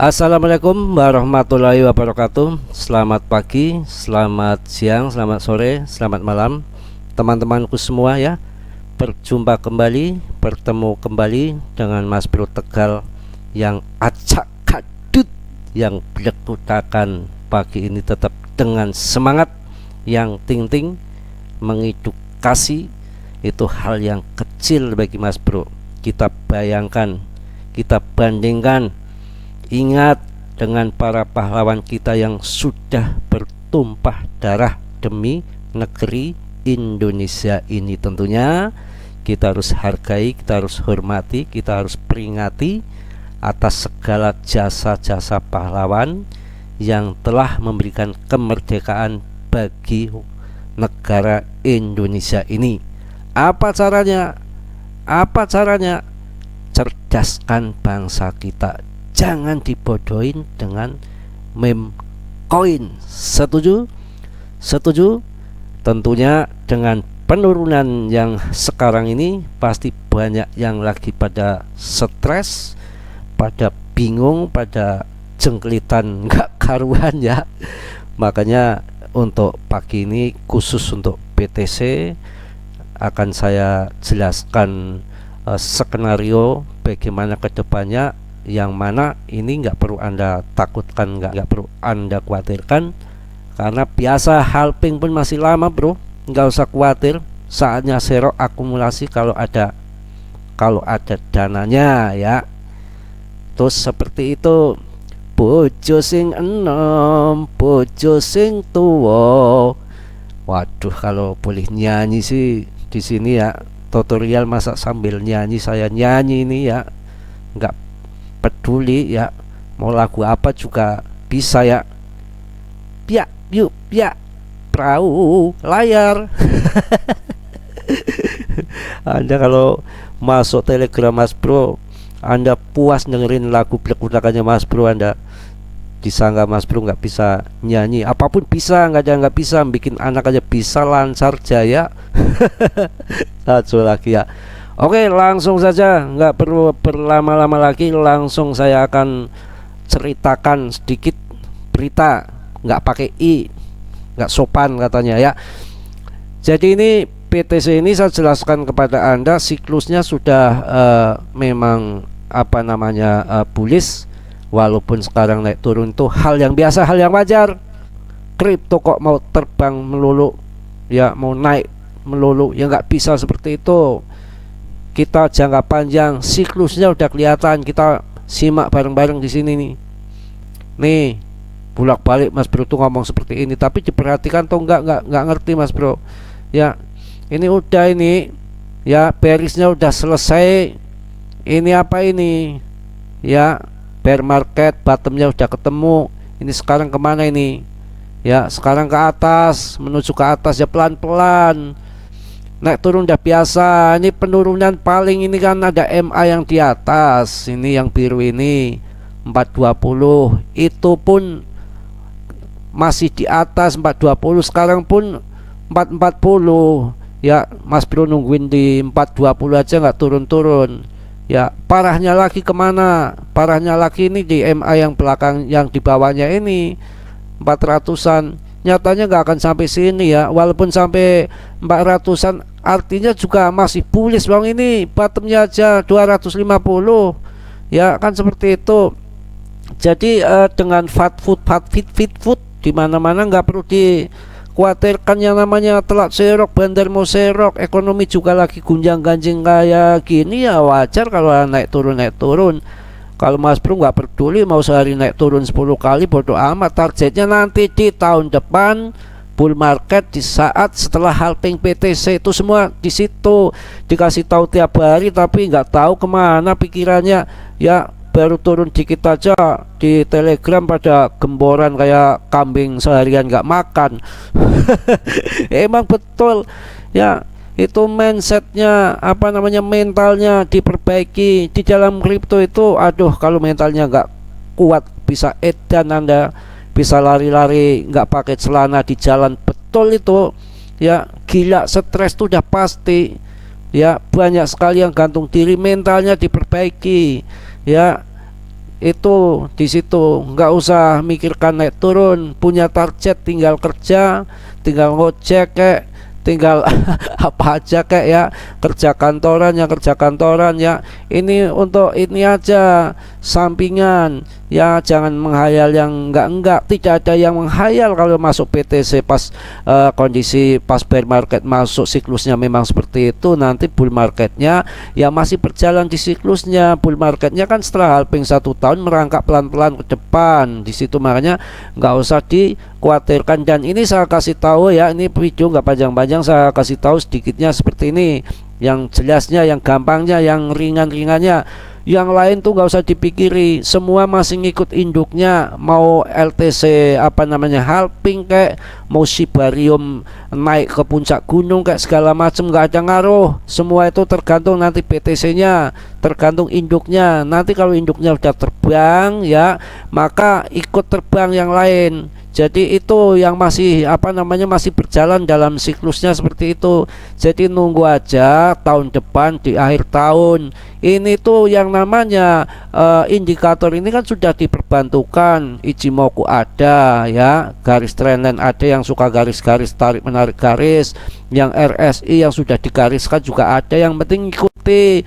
Assalamualaikum warahmatullahi wabarakatuh. Selamat pagi, selamat siang, selamat sore, selamat malam teman-temanku semua ya. Berjumpa kembali, bertemu kembali dengan Mas Bro Tegal yang acak kadut, yang berkutakan pagi ini tetap dengan semangat yang ting-ting mengedukasi. Itu hal yang kecil bagi Mas Bro. Kita bayangkan, kita bandingkan. Ingat dengan para pahlawan kita yang sudah bertumpah darah demi negeri Indonesia ini. Tentunya kita harus hargai, kita harus hormati, kita harus peringati atas segala jasa-jasa pahlawan yang telah memberikan kemerdekaan bagi negara Indonesia ini. Apa caranya? Apa caranya? Cerdaskan bangsa kita. Jangan dibodohin dengan meme koin. Setuju? Setuju? Tentunya dengan penurunan yang sekarang ini pasti banyak yang lagi pada stres, pada bingung, pada jengkelitan nggak karuan ya. Makanya untuk pagi ini khusus untuk BTC akan saya jelaskan skenario bagaimana kedepannya, yang mana ini nggak perlu Anda takutkan, nggak perlu Anda khawatirkan, karena biasa halping pun masih lama bro, nggak usah khawatir. Saatnya serok akumulasi kalau ada dananya ya. Terus seperti itu, bojo sing enom, bojo sing tuwo. Waduh, kalau boleh nyanyi sih di sini ya, tutorial masak sambil nyanyi, saya nyanyi ini ya, nggak peduli ya, mau lagu apa juga bisa ya. Piak yuk piak, perahu layar. Anda kalau masuk Telegram Mas Bro, Anda puas dengerin lagu belak-belakannya Mas Bro, Anda disangka Mas Bro nggak bisa nyanyi. Apapun bisa, nggak ada nggak bisa. Bikin anak aja bisa, lancar jaya. Satu lagi ya. Oke, langsung saja, nggak perlu berlama-lama lagi, langsung saya akan ceritakan sedikit berita, nggak pakai i, nggak sopan katanya ya. Jadi ini PTC ini saya jelaskan kepada Anda, siklusnya sudah memang apa namanya bullish, walaupun sekarang naik turun itu hal yang biasa, hal yang wajar. Kripto kok mau terbang melulu ya, mau naik melulu ya, nggak bisa seperti itu. Kita jangka panjang, siklusnya udah kelihatan, kita simak bareng-bareng di sini nih. Nih, bolak-balik Mas Bro tuh ngomong seperti ini, tapi diperhatikan tuh nggak ngerti Mas Bro. Ya, ini udah ini, ya bearisnya udah selesai. Ini apa ini? Ya, bear market, bottomnya udah ketemu. Ini sekarang kemana ini? Ya, sekarang ke atas, menuju ke atas ya, pelan-pelan. Naik turun udah biasa. Ini penurunan paling ini kan ada MA yang di atas. Ini yang biru ini 420. Itu pun masih di atas 420. Sekarang pun 440. Ya Mas Bro nungguin di 420 aja nggak turun-turun. Ya parahnya lagi kemana? Parahnya lagi ini di MA yang belakang, yang di bawahnya ini 400-an. Nyatanya nggak akan sampai sini ya, walaupun sampai 400-an artinya juga masih bullish bang. Ini bottomnya aja 250 ya kan, seperti itu. Jadi dengan fat fit food di mana-mana, nggak perlu dikhawatirkan yang namanya telat serok, bandar mau serok, ekonomi juga lagi gunjang-ganjing kayak gini ya, wajar kalau naik turun. Kalau Mas Bro nggak peduli mau sehari naik turun 10 kali, bodoh amat. Targetnya nanti di tahun depan bull market, di saat setelah halving PTC, itu semua di situ dikasih tahu tiap hari, tapi nggak tahu kemana pikirannya ya. Baru turun dikit aja di Telegram pada gemboran kayak kambing seharian nggak makan. Emang betul ya, itu mindsetnya, apa namanya, mentalnya diperbaiki di dalam kripto itu. Aduh, kalau mentalnya nggak kuat bisa edan, Anda bisa lari-lari nggak pakai celana di jalan, betul itu ya. Gila, stres tuh udah pasti ya. Banyak sekali yang gantung diri, mentalnya diperbaiki ya. itu di situ, nggak usah mikirkan naik turun, punya target tinggal kerja, tinggal ngojek kayak, tinggal apa aja kayak ya, kerja kantoran ya, ini untuk ini aja sampingan ya, jangan menghayal yang enggak, tidak ada yang menghayal kalau masuk PTC pas kondisi pas bear market masuk, siklusnya memang seperti itu. Nanti bull marketnya ya masih berjalan di siklusnya. Bull marketnya kan setelah halving 1 tahun merangkak pelan-pelan ke depan di situ, makanya nggak usah dikhawatirkan. Dan ini saya kasih tahu ya, ini video nggak panjang-panjang, saya kasih tahu sedikitnya seperti ini, yang jelasnya, yang gampangnya, yang ringan-ringannya. Yang lain tuh nggak usah dipikiri, semua masih ngikut induknya. Mau LTC apa namanya halving kayak, mau Shibarium naik ke puncak gunung kayak, segala macam nggak ada ngaruh. Semua itu tergantung nanti BTC nya, tergantung induknya. Nanti kalau induknya udah terbang ya, maka ikut terbang yang lain. Jadi itu yang masih apa namanya, masih berjalan dalam siklusnya seperti itu. Jadi nunggu aja tahun depan di akhir tahun. Ini tuh yang namanya indikator ini kan sudah diperbantukan. Ichimoku ada ya, garis trendline ada, yang suka garis-garis tarik menarik garis, yang RSI yang sudah digariskan juga ada. Yang penting ikuti.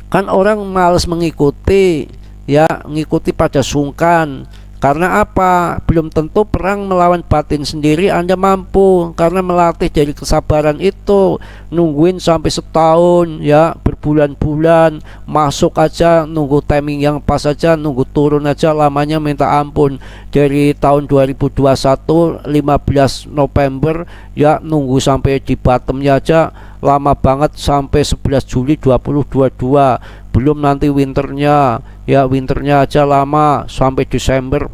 Kan orang males mengikuti ya, ngikuti pada sungkan. Karena apa? Belum tentu perang melawan batin sendiri Anda mampu, karena melatih dari kesabaran itu, nungguin sampai setahun ya, berbulan-bulan, masuk aja nunggu timing yang pas aja, nunggu turun aja lamanya minta ampun. Dari tahun 2021 15 November ya, nunggu sampai di bottomnya aja lama banget, sampai 11 Juli 2022. Belum nanti winternya ya, winternya aja lama sampai Desember,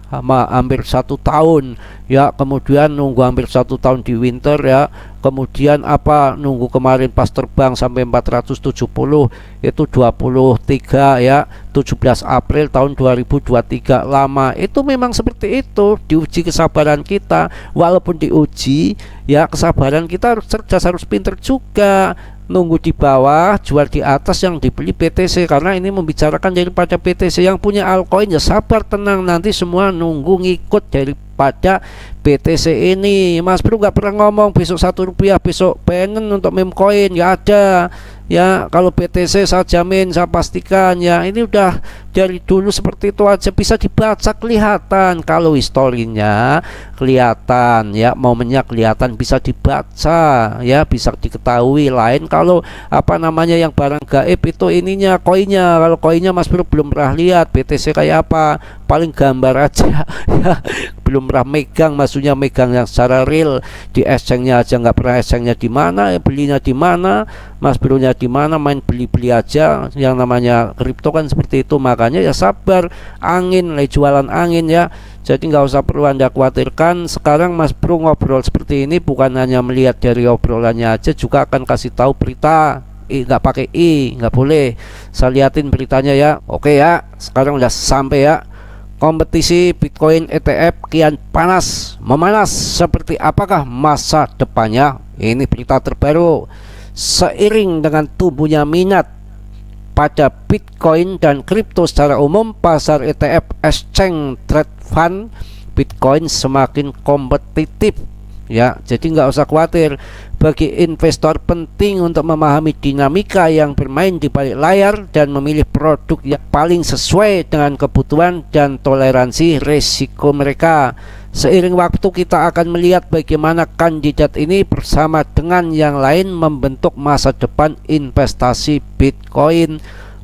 hampir 1 tahun ya. Kemudian nunggu hampir 1 tahun di winter ya. Kemudian apa, nunggu kemarin pas terbang sampai 470 itu 23 ya, 17 April tahun 2023. Lama itu memang seperti itu, diuji kesabaran kita. Walaupun diuji ya, kesabaran kita harus cerdas, harus pinter juga. Nunggu di bawah, jual di atas, yang dibeli BTC. Karena ini membicarakan daripada BTC. Yang punya altcoin ya sabar, tenang, nanti semua nunggu ngikut daripada BTC ini. Mas Bro nggak pernah ngomong besok Rp1 besok pengen untuk meme coin, nggak ada ya. Kalau BTC saya jamin, saya pastikan ya, ini udah dari dulu seperti itu aja, bisa dibaca, kelihatan. Kalau historinya kelihatan ya, momennya kelihatan, bisa dibaca ya, bisa diketahui. Lain kalau apa namanya, yang barang gaib itu ininya, koinnya. Kalau koinnya Mas Bro belum pernah lihat BTC kayak apa, paling gambar aja ya, belum pernah megang, maksudnya megang yang secara real. Di exchange-nya aja nggak pernah, exchange-nya di mana, belinya di mana, Mas Bro-nya di mana, main beli-beli aja. Yang namanya kripto kan seperti itu. Makanya ya sabar, angin, jualan angin ya. Jadi nggak usah perlu Anda khawatirkan. Sekarang Mas Bro ngobrol seperti ini bukan hanya melihat dari obrolannya aja, juga akan kasih tahu berita. Nggak pakai nggak boleh. Saya liatin beritanya ya. Oke ya, sekarang udah sampai ya. Kompetisi Bitcoin ETF kian panas memanas, seperti apakah masa depannya? Ini berita terbaru. Seiring dengan tumbuhnya minat pada Bitcoin dan kripto secara umum, pasar ETF Exchange Trade Fund Bitcoin semakin kompetitif ya. Jadi nggak usah khawatir. Bagi investor penting untuk memahami dinamika yang bermain di balik layar dan memilih produk yang paling sesuai dengan kebutuhan dan toleransi risiko mereka. Seiring waktu kita akan melihat bagaimana kandidat ini bersama dengan yang lain membentuk masa depan investasi Bitcoin.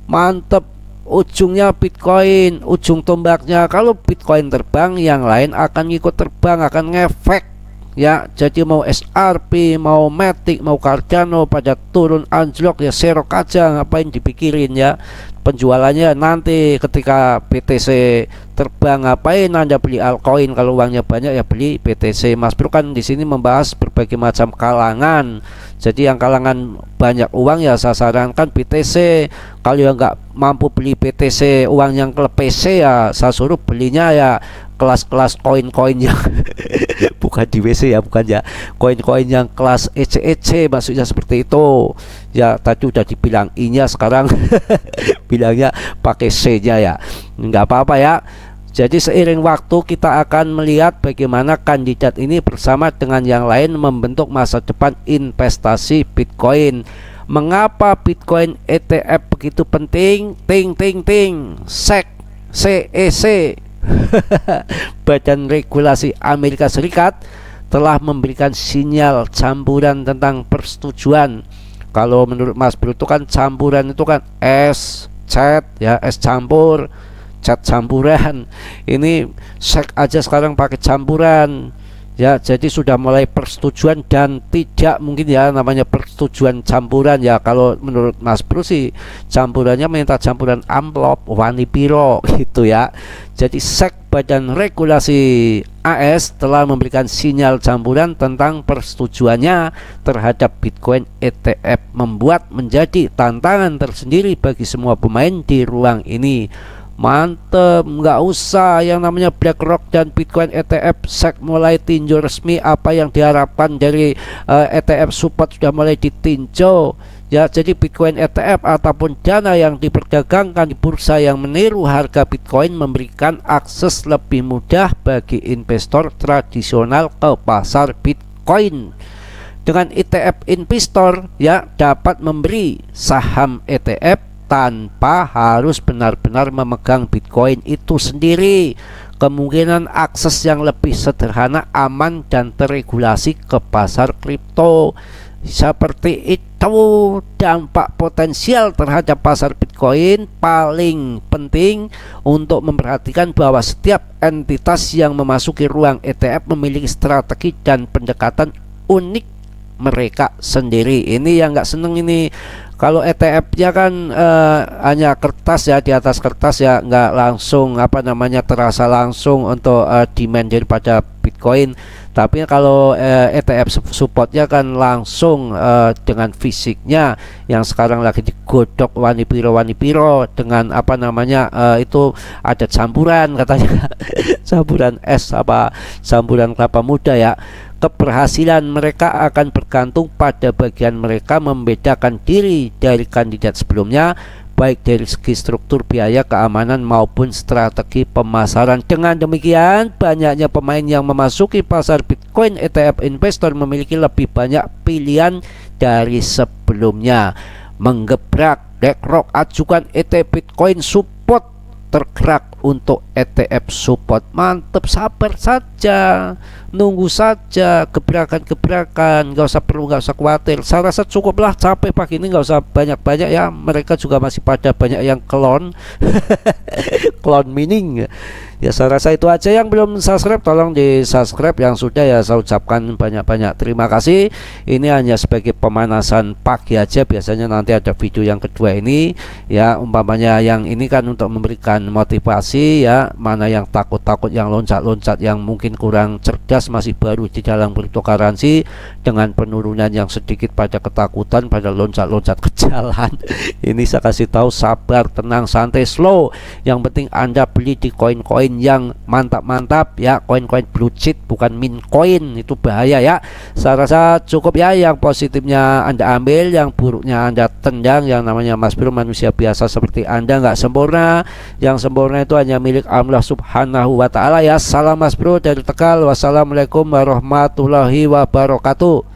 Mantep, ujungnya Bitcoin, ujung tombaknya. Kalau Bitcoin terbang, yang lain akan ikut terbang, akan ngefek ya. Jadi mau SRP, mau Matic, mau Cardano pada turun anjlok ya, serok aja, ngapain dipikirin ya. Penjualannya nanti ketika BTC terbang, ngapain Anda beli altcoin? Kalau uangnya banyak ya beli BTC. Mas Bro kan di sini membahas berbagai macam kalangan. Jadi yang kalangan banyak uang ya saya sarankan BTC. Kalau yang nggak mampu beli BTC, uang yang ke PC ya saya suruh belinya ya kelas-kelas koin-koin yang Bukan di WC ya, bukan ya. Koin-koin yang kelas EC maksudnya seperti itu. Ya tadi udah dibilang I-nya, sekarang bilangnya pakai C-nya ya. Nggak apa-apa ya. Jadi seiring waktu kita akan melihat bagaimana kandidat ini bersama dengan yang lain membentuk masa depan investasi Bitcoin. Mengapa Bitcoin ETF begitu penting? SEC Badan Regulasi Amerika Serikat telah memberikan sinyal campuran tentang persetujuan. Kalau menurut Mas Bro itu kan campuran itu kan es cat ya, es campur, cat campuran. Ini SEC aja sekarang pakai campuran. Ya, jadi sudah mulai persetujuan dan tidak mungkin ya namanya persetujuan campuran ya. Kalau menurut Mas Bro sih campurannya minta campuran amplop wani piro gitu ya. Jadi SEC Badan Regulasi AS telah memberikan sinyal campuran tentang persetujuannya terhadap Bitcoin ETF, membuat menjadi tantangan tersendiri bagi semua pemain di ruang ini. Mantep, nggak usah yang namanya BlackRock dan Bitcoin ETF. SEC mulai tinjau resmi apa yang diharapkan dari ETF support sudah mulai ditinjau ya. Jadi Bitcoin ETF ataupun dana yang diperdagangkan di bursa yang meniru harga Bitcoin memberikan akses lebih mudah bagi investor tradisional ke pasar Bitcoin. Dengan ETF investor ya dapat memberi saham ETF tanpa harus benar-benar memegang Bitcoin itu sendiri. Kemungkinan akses yang lebih sederhana, aman, dan terregulasi ke pasar kripto. Seperti itu dampak potensial terhadap pasar Bitcoin. Paling penting untuk memperhatikan bahwa setiap entitas yang memasuki ruang ETF memiliki strategi dan pendekatan unik mereka sendiri. Ini yang nggak seneng ini. Kalau ETF-nya kan hanya kertas ya, di atas kertas ya, nggak langsung apa namanya terasa langsung untuk demand daripada Bitcoin. Tapi kalau ETF supportnya kan langsung dengan fisiknya yang sekarang lagi digodok wani piro dengan apa namanya itu ada campuran katanya campuran es apa campuran kelapa muda ya. Keberhasilan mereka akan bergantung pada bagian mereka membedakan diri dari kandidat sebelumnya, baik dari segi struktur biaya keamanan maupun strategi pemasaran. Dengan demikian, banyaknya pemain yang memasuki pasar Bitcoin ETF investor memiliki lebih banyak pilihan dari sebelumnya. Menggebrak BlackRock ajukan ETF Bitcoin support, tergerak untuk ETF support. Mantep, sabar saja, nunggu saja gebrakan-gebrakan, nggak usah khawatir. Saya rasa cukuplah capek pagi ini, nggak usah banyak-banyak ya. Mereka juga masih pada banyak yang clone clone mining ya. Saya rasa itu aja. Yang belum subscribe tolong di subscribe, yang sudah ya saya ucapkan banyak-banyak terima kasih. Ini hanya sebagai pemanasan pagi aja, biasanya nanti ada video yang kedua ini ya, umpamanya yang ini kan untuk memberikan motivasi ya, mana yang takut-takut, yang loncat-loncat, yang mungkin kurang cerdas, masih baru di dalam cryptocurrency, dengan penurunan yang sedikit pada ketakutan, pada loncat-loncat ke jalan. Ini saya kasih tahu, sabar, tenang, santai, slow. Yang penting Anda beli di koin-koin yang mantap-mantap ya, koin-koin blue chip, bukan min coin, itu bahaya ya. Saya rasa cukup ya, yang positifnya Anda ambil, yang buruknya Anda tendang. Yang namanya Mas Bro manusia biasa seperti Anda, nggak sempurna. Yang sempurna itu hanya milik Allah Subhanahu wa Ta'ala ya. Salam Mas Bro dari Tegal. Wassalamualaikum warahmatullahi wabarakatuh.